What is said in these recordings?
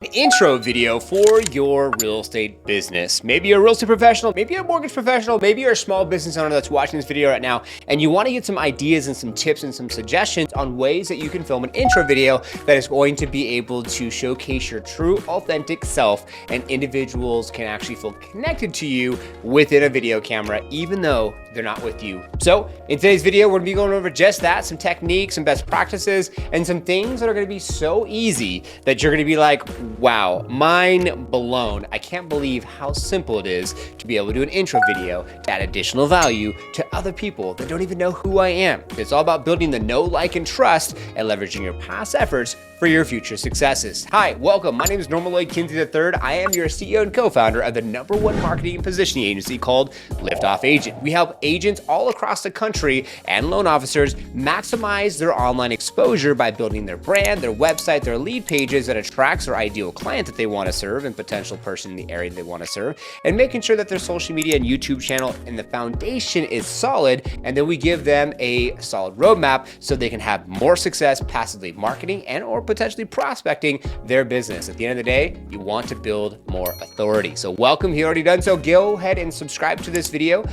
An intro video for your real estate business. Maybe you're a real estate professional, maybe you're a mortgage professional, maybe you're a small business owner that's watching this video right now, and you want to get some ideas and some tips and some suggestions on ways that you can film an intro video that is going to be able to showcase your true, authentic self, and individuals can actually feel connected to you within a video camera, even though they're not with you. So in today's video, we're gonna be going over just that, some techniques, some best practices, and some things that are gonna be so easy that you're gonna be like, wow, mind blown. I can't believe how simple it is to be able to do an intro video to add additional value to other people that don't even know who I am. It's all about building the know, like, and trust and leveraging your past efforts for your future successes. Hi, welcome. My name is Norman Lloyd Kinsey III. I am your CEO and co-founder of the #1 marketing and positioning agency called LiftOff Agent. We help agents all across the country and loan officers maximize their online exposure by building their brand, their website, their lead pages that attracts their ideal client that they want to serve and potential person in the area they want to serve, and making sure that their social media and YouTube channel and the foundation is solid. And then we give them a solid roadmap so they can have more success passively marketing and or potentially prospecting their business. At the end of the day, you want to build more authority. So welcome. If you already done so, go ahead and subscribe to this video.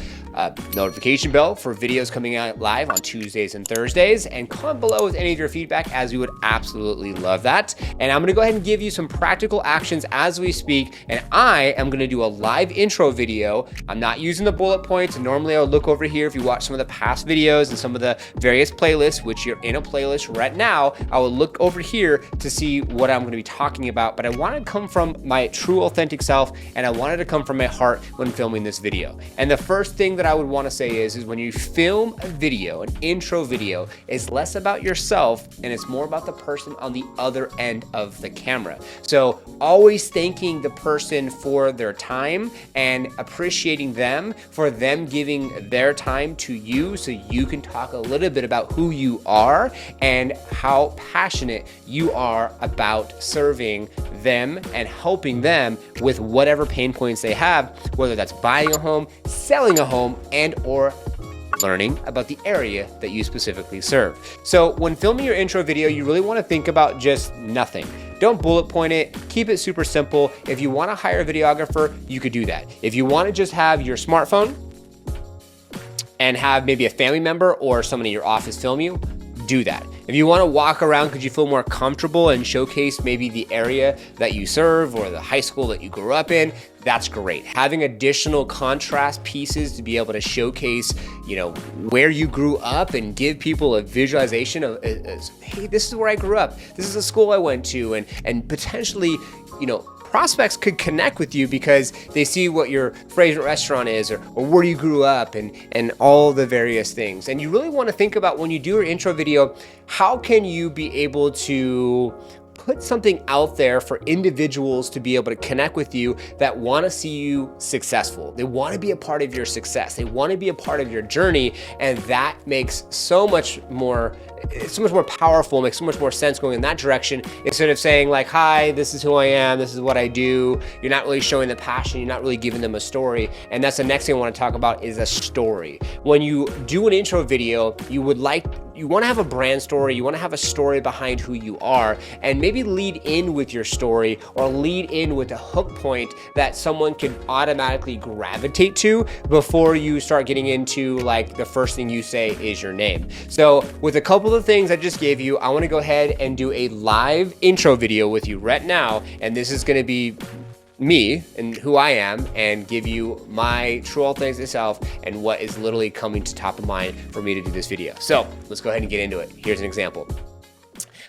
Notification bell for videos coming out live on Tuesdays and Thursdays, and comment below with any of your feedback, as we would absolutely love that. And I'm gonna go ahead and give you some practical actions as we speak, and I am gonna do a live intro video. I'm not using the bullet points, and normally I would look over here if you watch some of the past videos and some of the various playlists, which you're in a playlist right now. I will look over here to see what I'm gonna be talking about, but I wanna come from my true authentic self, and I wanted to come from my heart when filming this video. And the first thing that I would want to say is when you film a video, an intro video, is less about yourself and it's more about the person on the other end of the camera. So always thanking the person for their time and appreciating them for them giving their time to you, so you can talk a little bit about who you are and how passionate you are about serving them and helping them with whatever pain points they have, whether that's buying a home, selling a home, and or learning about the area that you specifically serve. So when filming your intro video, you really want to think about just nothing. Don't bullet point it, keep it super simple. If you want to hire a videographer, you could do that. If you want to just have your smartphone and have maybe a family member or someone in your office film you, do that. If you want to walk around because you feel more comfortable and showcase maybe the area that you serve or the high school that you grew up in, that's great. Having additional contrast pieces to be able to showcase, where you grew up and give people a visualization of, hey, this is where I grew up. This is the school I went to, and potentially, prospects could connect with you because they see what your favorite restaurant is or where you grew up and all the various things. And you really want to think about, when you do your intro video, how can you be able to put something out there for individuals to be able to connect with you that want to see you successful. They want to be a part of your success. They want to be a part of your journey. And that makes so much more powerful, makes so much more sense going in that direction, instead of saying like, hi, this is who I am, this is what I do. You're not really showing the passion. You're not really giving them a story. And that's the next thing I want to talk about, is a story. When you do an intro video, you want to have a brand story. You want to have a story behind who you are, and maybe lead in with your story or lead in with a hook point that someone can automatically gravitate to before you start getting into like the first thing you say is your name. So with a couple of things I just gave you, I want to go ahead and do a live intro video with you right now. And this is going to be me and who I am, and give you my true authentic self and what is literally coming to top of mind for me to do this video. So let's go ahead and get into it. Here's an example.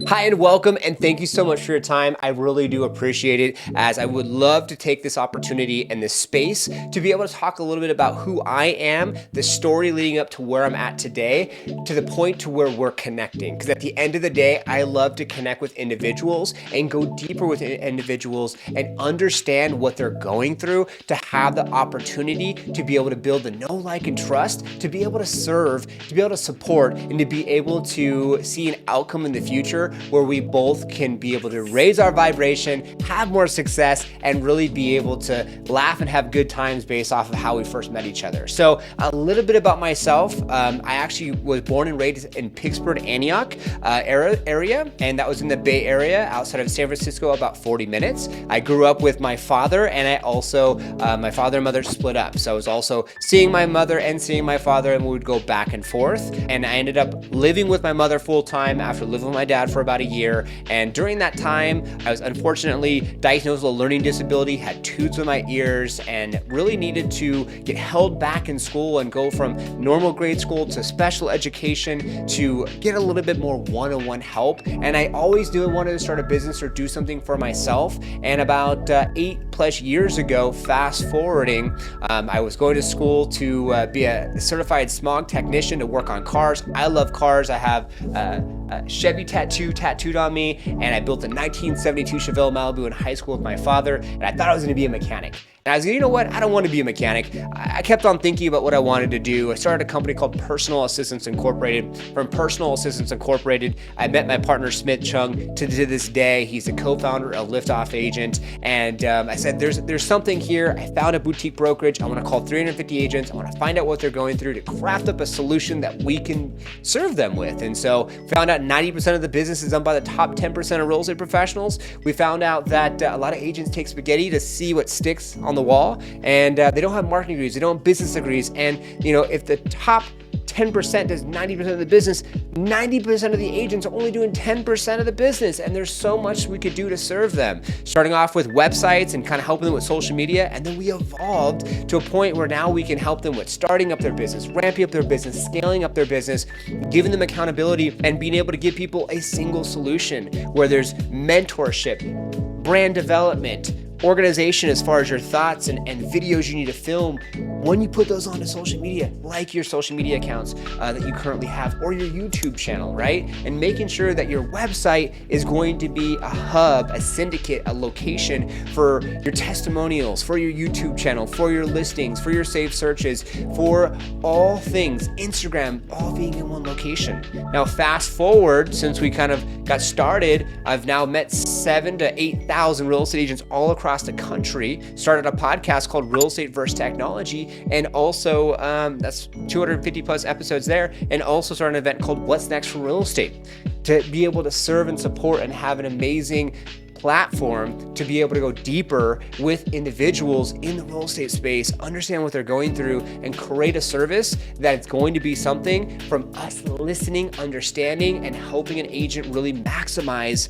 Hi and welcome, and thank you so much for your time. I really do appreciate it, as I would love to take this opportunity and this space to be able to talk a little bit about who I am, the story leading up to where I'm at today, to the point to where we're connecting. Because at the end of the day, I love to connect with individuals and go deeper with individuals and understand what they're going through, to have the opportunity to be able to build the know, like, and trust, to be able to serve, to be able to support, and to be able to see an outcome in the future together where we both can be able to raise our vibration, have more success, and really be able to laugh and have good times based off of how we first met each other. So a little bit about myself. I actually was born and raised in Pittsburgh, Antioch area, and that was in the Bay Area outside of San Francisco, about 40 minutes. I grew up with my father, and I also, my father and mother split up. So I was also seeing my mother and seeing my father, and we would go back and forth. And I ended up living with my mother full time after living with my dad for about a year. And during that time, I was unfortunately diagnosed with a learning disability, had tubes in my ears, and really needed to get held back in school and go from normal grade school to special education to get a little bit more one-on-one help. And I always knew I wanted to start a business or do something for myself. And about 8+ years ago, fast forwarding, I was going to school to be a certified smog technician to work on cars. I love cars. I have a Chevy tattooed on me, and I built a 1972 Chevelle Malibu in high school with my father, and I thought I was going to be a mechanic. And I was like, you know what? I don't want to be a mechanic. I kept on thinking about what I wanted to do. I started a company called Personal Assistance Incorporated. From Personal Assistance Incorporated, I met my partner, Smith Chung, to this day. He's a co-founder of LiftOff Agent. And I said, there's something here. I found a boutique brokerage. I want to call 350 agents. I want to find out what they're going through to craft up a solution that we can serve them with. And so found out 90% of the business is done by the top 10% of real estate professionals. We found out that a lot of agents take spaghetti to see what sticks on the wall, and they don't have marketing degrees, they don't have business degrees. And if the top 10% does 90% of the business, 90% of the agents are only doing 10% of the business, and there's so much we could do to serve them. Starting off with websites and kind of helping them with social media, and then we evolved to a point where now we can help them with starting up their business, ramping up their business, scaling up their business, giving them accountability, and being able to give people a single solution where there's mentorship, brand development, organization as far as your thoughts and videos you need to film. When you put those onto social media, like your social media accounts that you currently have, or your YouTube channel, right? And making sure that your website is going to be a hub, a syndicate, a location for your testimonials, for your YouTube channel, for your listings, for your saved searches, for all things Instagram, all being in one location. Now, fast forward, since we kind of got started, I've now met 7,000 to 8,000 real estate agents all across the country, started a podcast called Real Estate vs. Technology, and also that's 250 plus episodes there, and also started an event called What's Next for Real Estate to be able to serve and support and have an amazing platform to be able to go deeper with individuals in the real estate space, understand what they're going through, and create a service that it's going to be something from us listening, understanding, and helping an agent really maximize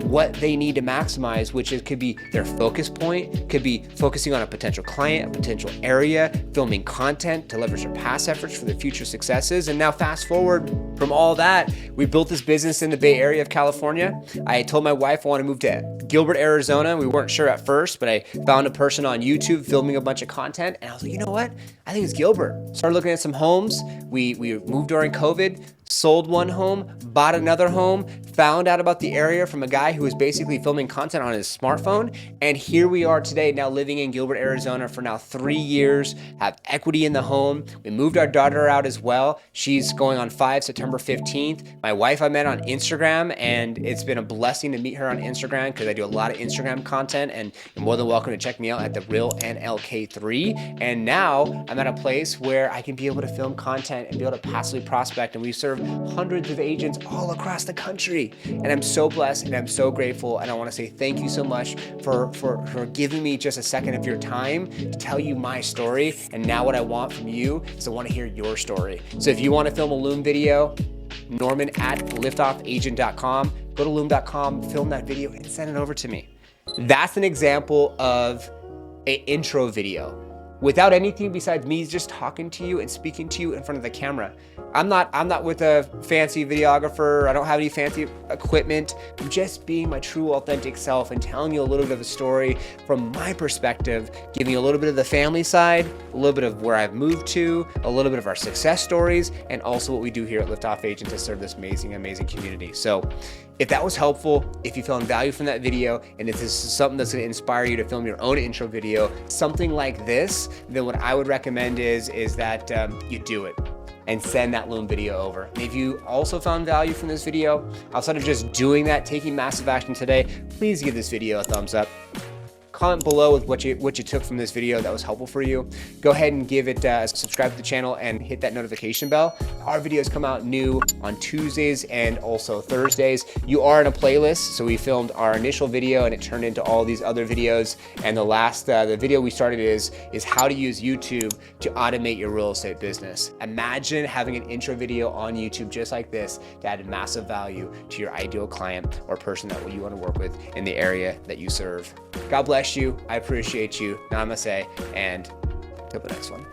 what they need to maximize, which could be their focus point, could be focusing on a potential client, a potential area, filming content to leverage their past efforts for their future successes. And now fast forward from all that, we built this business in the Bay Area of California. I told my wife I want to move to Gilbert, Arizona. We weren't sure at first, but I found a person on YouTube filming a bunch of content, and I was like, you know what? I think it's Gilbert. Started looking at some homes. We moved during COVID, sold one home, bought another home, found out about the area from a guy who was basically filming content on his smartphone. And here we are today, now living in Gilbert, Arizona for now 3 years, have equity in the home. We moved our daughter out as well. She's going on 5 September 15th. My wife I met on Instagram, and it's been a blessing to meet her on Instagram because I do a lot of Instagram content, and you're more than welcome to check me out at The Real NLK3. And now I'm at a place where I can be able to film content and be able to passively prospect, and we serve hundreds of agents all across the country. And I'm so blessed and I'm so grateful, and I want to say thank you so much for giving me just a second of your time to tell you my story. And now what I want from you is I want to hear your story. So if you want to film a Loom video, Norman at liftoffagent.com. Go to loom.com, film that video, and send it over to me. That's an example of an intro video without anything besides me just talking to you and speaking to you in front of the camera. I'm not with a fancy videographer. I don't have any fancy equipment. I'm just being my true authentic self and telling you a little bit of a story from my perspective, giving you a little bit of the family side, a little bit of where I've moved to, a little bit of our success stories, and also what we do here at LiftOff Agent to serve this amazing, amazing community. So if that was helpful, if you found value from that video, and if this is something that's going to inspire you to film your own intro video, something like this, then what I would recommend is that you do it. and send that Loom video over. And if you also found value from this video, outside of just doing that, taking massive action today, please give this video a thumbs up. Comment below with what you took from this video that was helpful for you. Go ahead and give it subscribe to the channel and hit that notification bell. Our videos come out new on Tuesdays and also Thursdays. You are in a playlist, so we filmed our initial video and it turned into all these other videos. And the last the video we started is how to use YouTube to automate your real estate business. Imagine having an intro video on YouTube just like this to add massive value to your ideal client or person that you want to work with in the area that you serve. God bless you. I appreciate you. Namaste, and till the next one.